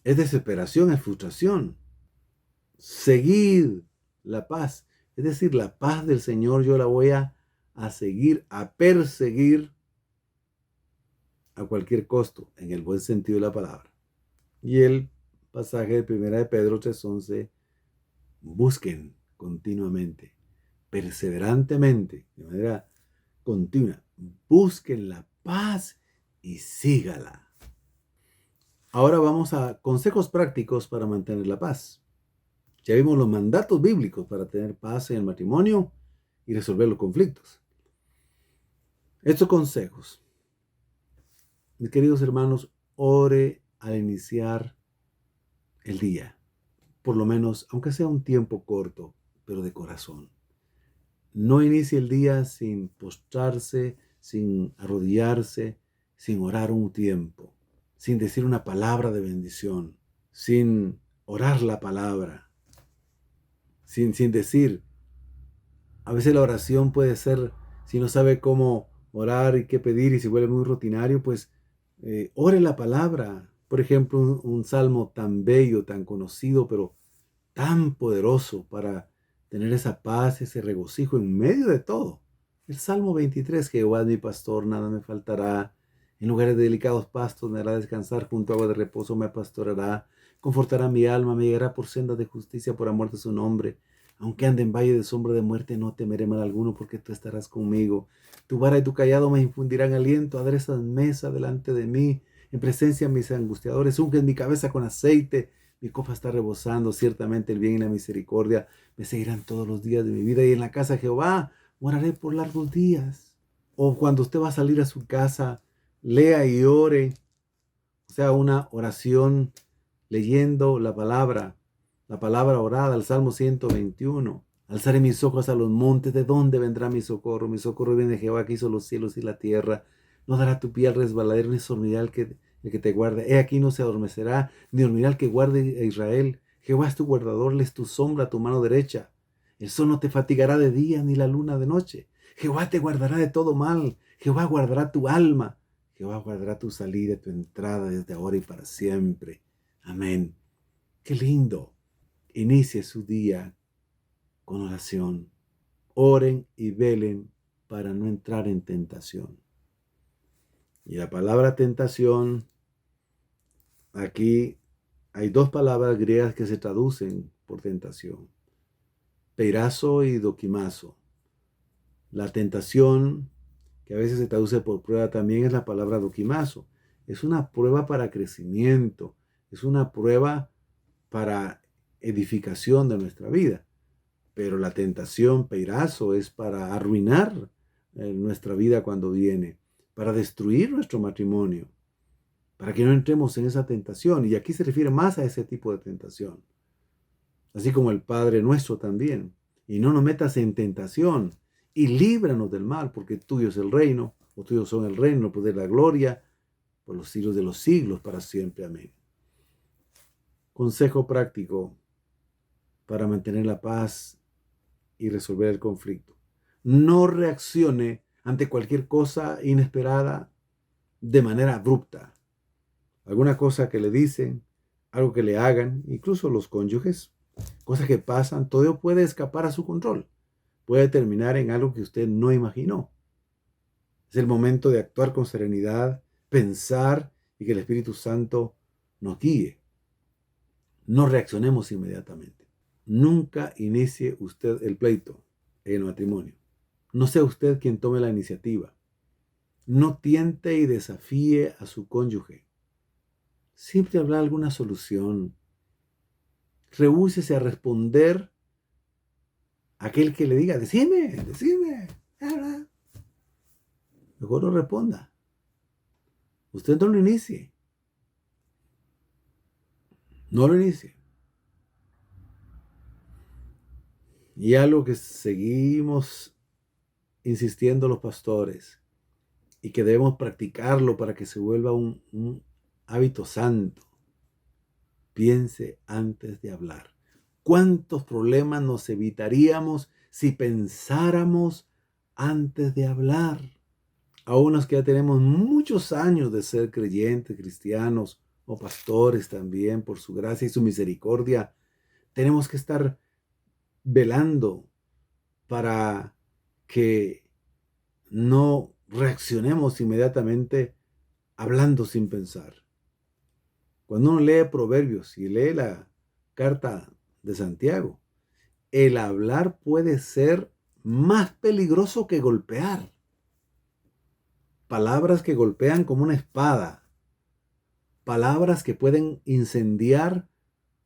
Es desesperación, es frustración. Seguid la paz. Es decir, la paz del Señor yo la voy a seguir, a perseguir a cualquier costo, en el buen sentido de la palabra. Y el pasaje de 1 de Pedro 3:11, busquen continuamente, perseverantemente, de manera continua, busquen la paz y sígala. Ahora vamos a consejos prácticos para mantener la paz. Ya vimos los mandatos bíblicos para tener paz en el matrimonio y resolver los conflictos. Estos consejos, mis queridos hermanos, ore al iniciar el día. Por lo menos, aunque sea un tiempo corto, pero de corazón. No inicie el día sin postrarse, sin arrodillarse, sin orar un tiempo, sin decir una palabra de bendición, sin orar la palabra, sin decir. A veces la oración puede ser, si no sabe cómo orar y qué pedir y se vuelve muy rutinario, pues ore la palabra. Por ejemplo, un salmo tan bello, tan conocido, pero tan poderoso para tener esa paz, ese regocijo en medio de todo. El Salmo 23, Jehová es mi pastor, nada me faltará. En lugares de delicados pastos me hará descansar, junto a agua de reposo me pastorará. Confortará mi alma, me guiará por sendas de justicia por amor de su nombre. Aunque ande en valle de sombra de muerte, no temeré mal alguno, porque tú estarás conmigo. Tu vara y tu cayado me infundirán aliento. Aderezas mesa delante de mí, en presencia de mis angustiadores. Unges mi cabeza con aceite, mi copa está rebosando. Ciertamente el bien y la misericordia me seguirán todos los días de mi vida, y en la casa de Jehová moraré por largos días. O cuando usted va a salir a su casa, lea y ore, o sea, una oración leyendo la palabra orada, el Salmo 121. Alzaré mis ojos a los montes, ¿de dónde vendrá mi socorro? Mi socorro viene de Jehová, que hizo los cielos y la tierra. No dará tu pie al resbaladero, ni se dormirá el que te guarde. He aquí no se adormecerá, ni dormirá el que guarde a Israel. Jehová es tu guardador, le es tu sombra a tu mano derecha. El sol no te fatigará de día, ni la luna de noche. Jehová te guardará de todo mal. Jehová guardará tu alma. Jehová guardará tu salida y tu entrada desde ahora y para siempre. Amén. Qué lindo. Inicie su día con oración. Oren y velen para no entrar en tentación. Y la palabra tentación, aquí hay dos palabras griegas que se traducen por tentación. Peirazo y dokimazo. La tentación, que a veces se traduce por prueba, también es la palabra dokimazo. Es una prueba para crecimiento. Es una prueba para edificación de nuestra vida. Pero la tentación, peirazo, es para arruinar nuestra vida cuando viene, para destruir nuestro matrimonio, para que no entremos en esa tentación. Y aquí se refiere más a ese tipo de tentación. Así como el Padre nuestro también. Y no nos metas en tentación, y líbranos del mal, porque tuyo es el reino, O tuyos son el reino, el poder, la gloria, por los siglos de los siglos, para siempre. Amén. Consejo práctico para mantener la paz y resolver el conflicto. No reaccione ante cualquier cosa inesperada de manera abrupta. Alguna cosa que le dicen, algo que le hagan, incluso los cónyuges, cosas que pasan, todo puede escapar a su control. Puede terminar en algo que usted no imaginó. Es el momento de actuar con serenidad, pensar y que el Espíritu Santo nos guíe. No reaccionemos inmediatamente. Nunca inicie usted el pleito en el matrimonio. No sea usted quien tome la iniciativa. No tiente y desafíe a su cónyuge. Siempre habrá alguna solución. Rehúsese a responder a aquel que le diga, decime. Habla. Mejor no responda. Usted no lo inicie. No lo inicie. Y algo que seguimos insistiendo los pastores y que debemos practicarlo para que se vuelva un hábito santo. Piense antes de hablar. ¿Cuántos problemas nos evitaríamos si pensáramos antes de hablar? A unos que ya tenemos muchos años de ser creyentes, cristianos o pastores también, por su gracia y su misericordia, tenemos que estar velando para que no reaccionemos inmediatamente hablando sin pensar. Cuando uno lee Proverbios y lee la carta de Santiago, el hablar puede ser más peligroso que golpear. Palabras que golpean como una espada. Palabras que pueden incendiar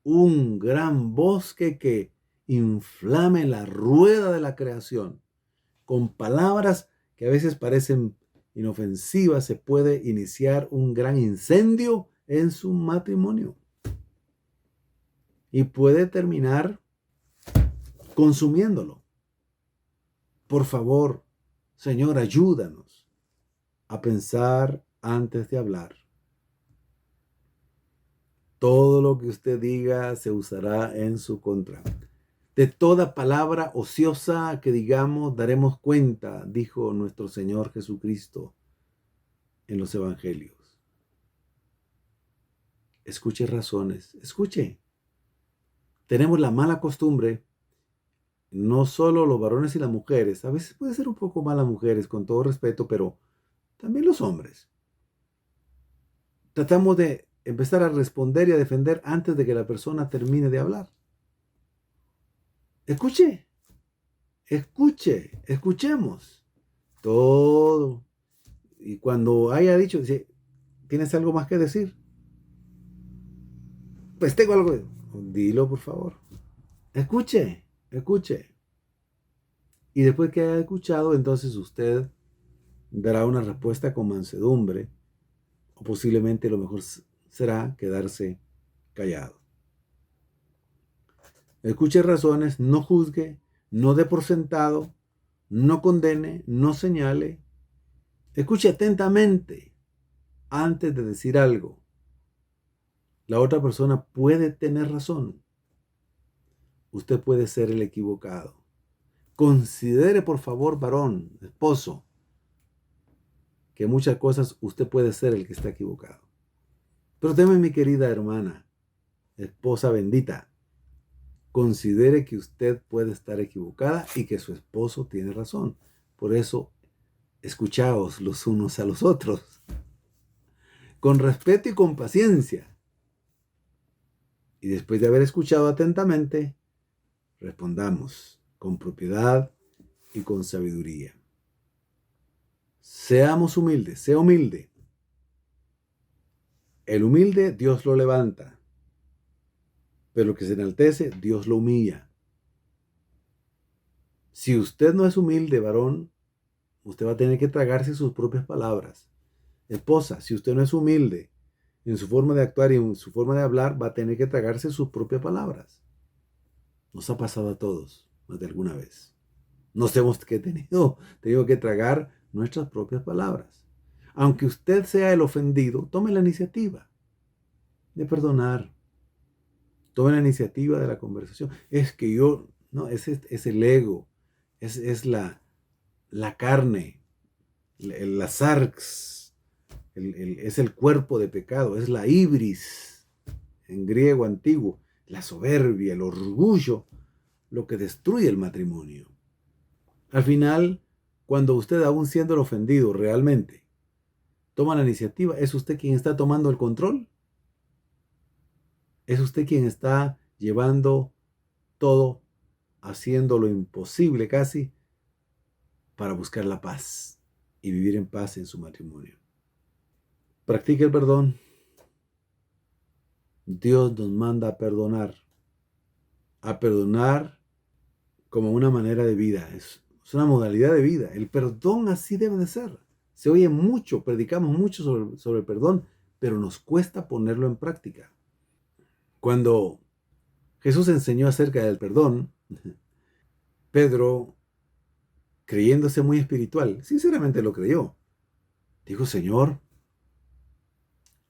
un gran bosque que inflame la rueda de la creación. Con palabras que a veces parecen inofensivas se puede iniciar un gran incendio en su matrimonio. Y puede terminar consumiéndolo. Por favor, Señor, ayúdanos a pensar antes de hablar. Todo lo que usted diga se usará en su contra. De toda palabra ociosa que digamos daremos cuenta, dijo nuestro Señor Jesucristo en los evangelios. Escuche razones, escuche. Tenemos la mala costumbre, no solo los varones y las mujeres, a veces puede ser un poco malas mujeres, con todo respeto, pero también los hombres. Tratamos de empezar a responder y a defender antes de que la persona termine de hablar. Escuchemos todo. Y cuando haya dicho, dice, ¿tienes algo más que decir? Pues tengo algo. Dilo, por favor. Escuche. Y después que haya escuchado, entonces usted dará una respuesta con mansedumbre, o posiblemente lo mejor será quedarse callado. Escuche razones, no juzgue, no dé por sentado, no condene, no señale. Escuche atentamente antes de decir algo. La otra persona puede tener razón. Usted puede ser el equivocado. Considere, por favor, varón, esposo, que muchas cosas usted puede ser el que está equivocado. Pero teme, mi querida hermana, esposa bendita, considere que usted puede estar equivocada y que su esposo tiene razón. Por eso, escuchaos los unos a los otros, con respeto y con paciencia. Y después de haber escuchado atentamente, respondamos con propiedad y con sabiduría. Seamos humildes, sea humilde. El humilde, Dios lo levanta. Pero el que se enaltece, Dios lo humilla. Si usted no es humilde, varón, usted va a tener que tragarse sus propias palabras. Esposa, si usted no es humilde en su forma de actuar y en su forma de hablar, va a tener que tragarse sus propias palabras. Nos ha pasado a todos, más de alguna vez. Nos hemos tenido que tragar nuestras propias palabras. Aunque usted sea el ofendido, tome la iniciativa de perdonar. Tome la iniciativa de la conversación. Es que yo, no, es el ego, es la carne, la sarx, es el cuerpo de pecado, es la ibris, en griego antiguo, la soberbia, el orgullo, lo que destruye el matrimonio. Al final, cuando usted, aún siendo el ofendido realmente, toma la iniciativa, ¿es usted quien está tomando el control? ¿Es usted quien está llevando todo, haciendo lo imposible casi para buscar la paz y vivir en paz en su matrimonio? Practique el perdón. Dios nos manda a perdonar como una manera de vida, es una modalidad de vida. El perdón así debe de ser. Se oye mucho, predicamos mucho sobre el perdón, pero nos cuesta ponerlo en práctica. Cuando Jesús enseñó acerca del perdón, Pedro, creyéndose muy espiritual, sinceramente lo creyó. Dijo: Señor,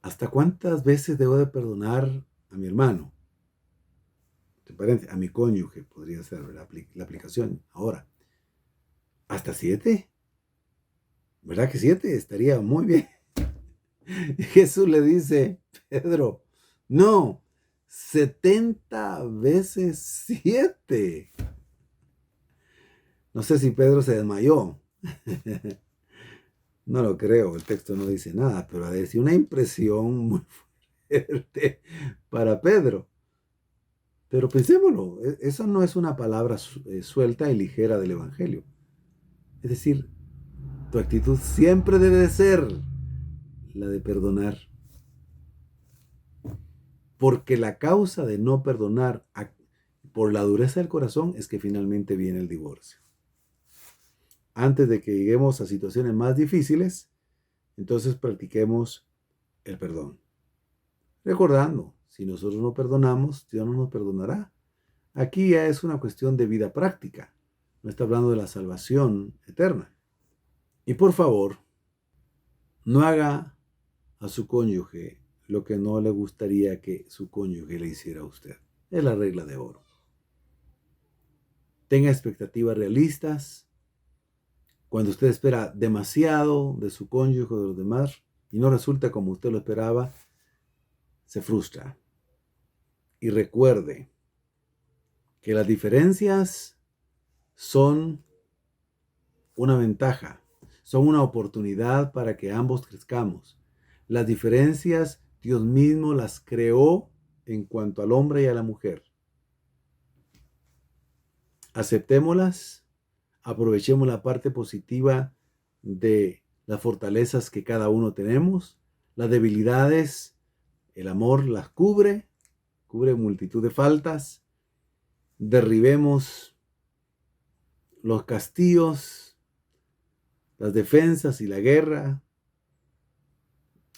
¿hasta cuántas veces debo de perdonar a mi hermano? A mi cónyuge podría ser la aplicación ahora. ¿Hasta 7? ¿Verdad que 7? Estaría muy bien. Y Jesús le dice: Pedro, no, 70 veces 7. No sé si Pedro se desmayó. No lo creo, el texto no dice nada, pero ha de decir una impresión muy fuerte para Pedro. Pero pensémoslo, eso no es una palabra suelta y ligera del Evangelio. Es decir, tu actitud siempre debe de ser la de perdonar. Porque la causa de no perdonar por la dureza del corazón es que finalmente viene el divorcio. Antes de que lleguemos a situaciones más difíciles, entonces practiquemos el perdón. Recordando, si nosotros no perdonamos, Dios no nos perdonará. Aquí ya es una cuestión de vida práctica. No está hablando de la salvación eterna. Y por favor, no haga a su cónyuge lo que no le gustaría que su cónyuge le hiciera a usted. Es la regla de oro. Tenga expectativas realistas. Cuando usted espera demasiado de su cónyuge o de los demás y no resulta como usted lo esperaba, se frustra. Y recuerde que las diferencias son una ventaja, son una oportunidad para que ambos crezcamos. Las diferencias Dios mismo las creó en cuanto al hombre y a la mujer. Aceptémoslas, aprovechemos la parte positiva de las fortalezas que cada uno tenemos, las debilidades, el amor las cubre multitud de faltas. Derribemos los castillos, las defensas y la guerra.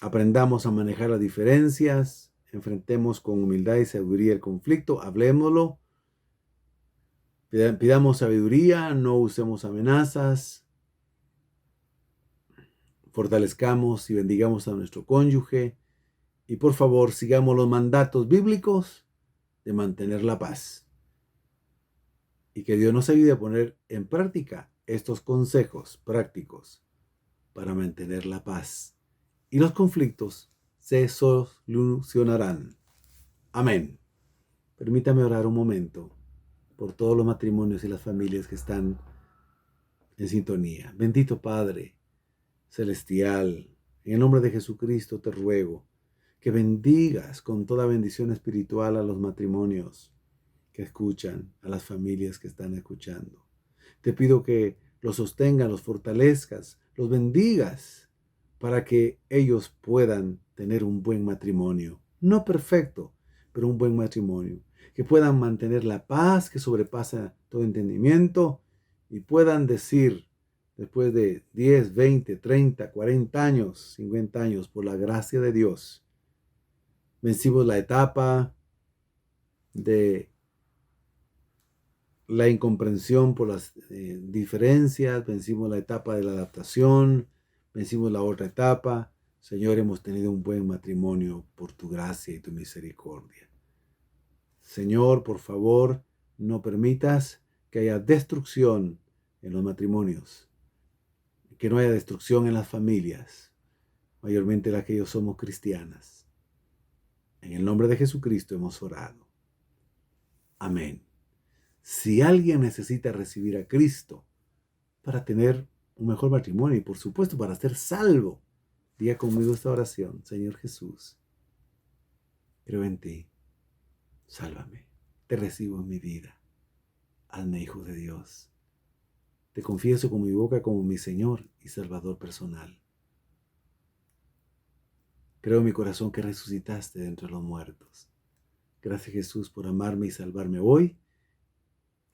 Aprendamos a manejar las diferencias, enfrentemos con humildad y sabiduría el conflicto, hablémoslo, pidamos sabiduría, no usemos amenazas, fortalezcamos y bendigamos a nuestro cónyuge y por favor sigamos los mandatos bíblicos de mantener la paz. Y que Dios nos ayude a poner en práctica estos consejos prácticos para mantener la paz. Y los conflictos se solucionarán. Amén. Permítame orar un momento por todos los matrimonios y las familias que están en sintonía. Bendito Padre Celestial, en el nombre de Jesucristo te ruego que bendigas con toda bendición espiritual a los matrimonios que escuchan, a las familias que están escuchando. Te pido que los sostengas, los fortalezcas, los bendigas para que ellos puedan tener un buen matrimonio. No perfecto, pero un buen matrimonio. Que puedan mantener la paz que sobrepasa todo entendimiento y puedan decir, después de 10, 20, 30, 40 años, 50 años, por la gracia de Dios, vencimos la etapa de la incomprensión por las diferencias, vencimos la etapa de la adaptación, vencimos la otra etapa. Señor, hemos tenido un buen matrimonio por tu gracia y tu misericordia. Señor, por favor, no permitas que haya destrucción en los matrimonios, que no haya destrucción en las familias, mayormente las que ellos somos cristianas. En el nombre de Jesucristo hemos orado. Amén. Si alguien necesita recibir a Cristo para tener un mejor matrimonio y por supuesto para ser salvo, diga conmigo esta oración: Señor Jesús, creo en ti, sálvame, te recibo en mi vida, hazme hijo de Dios. Te confieso con mi boca como mi Señor y Salvador personal. Creo en mi corazón que resucitaste de entre los muertos. Gracias, Jesús, por amarme y salvarme hoy.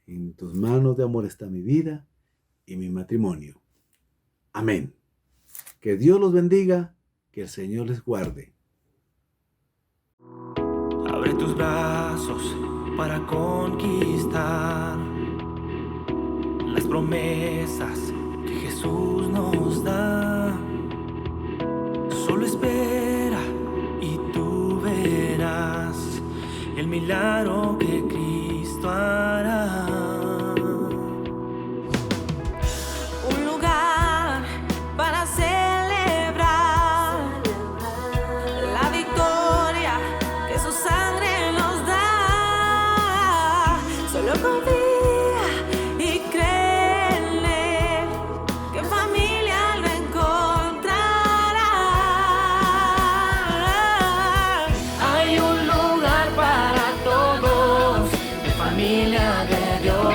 En tus manos de amor está mi vida y mi matrimonio. Amén. Que Dios los bendiga, que el Señor les guarde. Abre tus brazos para conquistar las promesas que Jesús nos da. Solo espera y tú verás el milagro que Cristo hará. Un lugar para celebrar la victoria que su sangre nos da. Solo confía y cree en Él, que en familia lo encontrará. Hay un lugar para todos, de familia de Dios.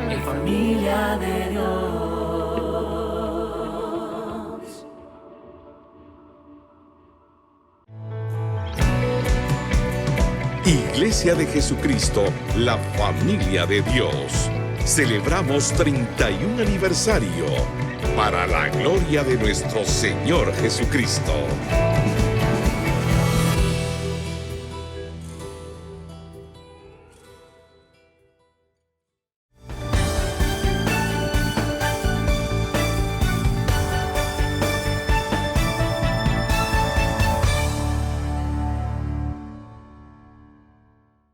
En familia de Dios. Iglesia de Jesucristo, la familia de Dios. Celebramos 31 aniversario para la gloria de nuestro Señor Jesucristo.